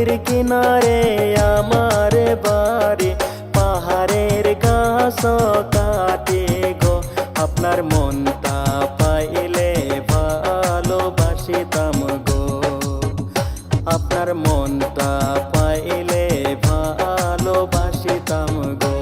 নদীর কিনারে আমার বাড়ি, পাহাড়ের গাছ কাটে গো। আপনার মনটা পাইলে ভালোবাসিতাম গো, আপনার মনটা পাইলে ভালোবাসিতাম গো।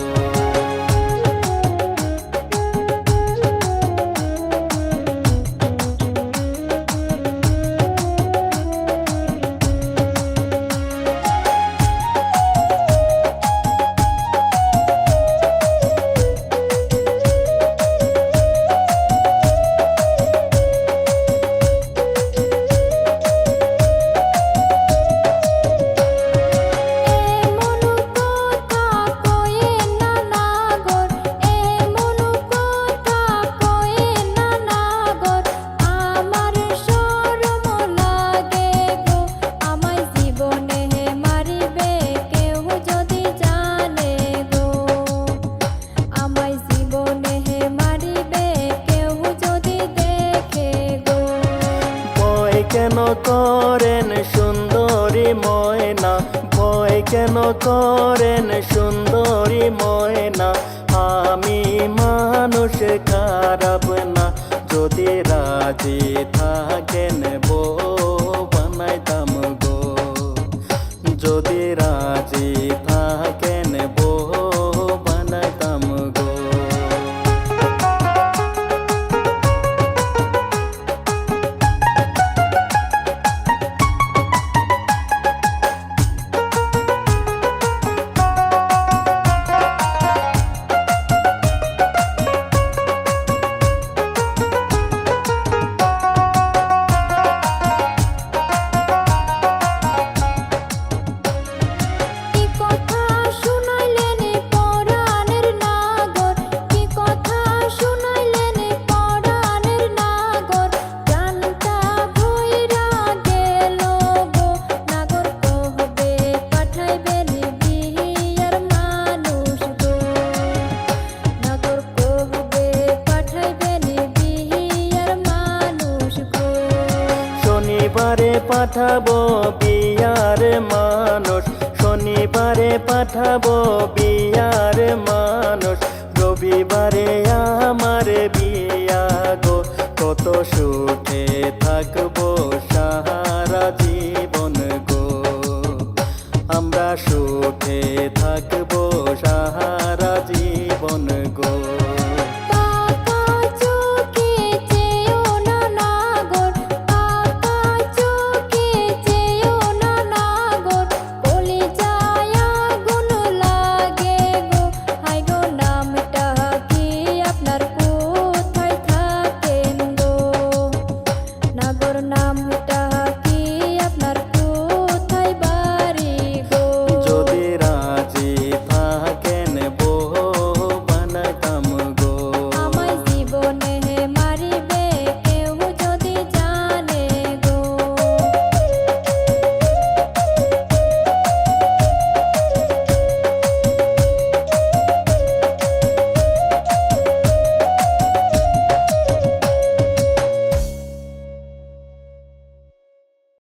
কেন করেন সুন্দরী ময়না, ভয় কেন করেন সুন্দরী ময়না? আমি মানুষ খারাপ না, যদি রাজি থাকেন বউ বানাইতাম গো, যদি রাজি থাকেন বউ বানাইতাম গো। শনিবারে পাঠাবো বিয়ার মানুষ, শনিবারে পাঠাবো বিয়ার মানুষ, রবিবারে আমার বিয়া গো। কত সুখে থাকবো সারা জীবন গো, আমরা সুখে থাকবো সারা জীবন।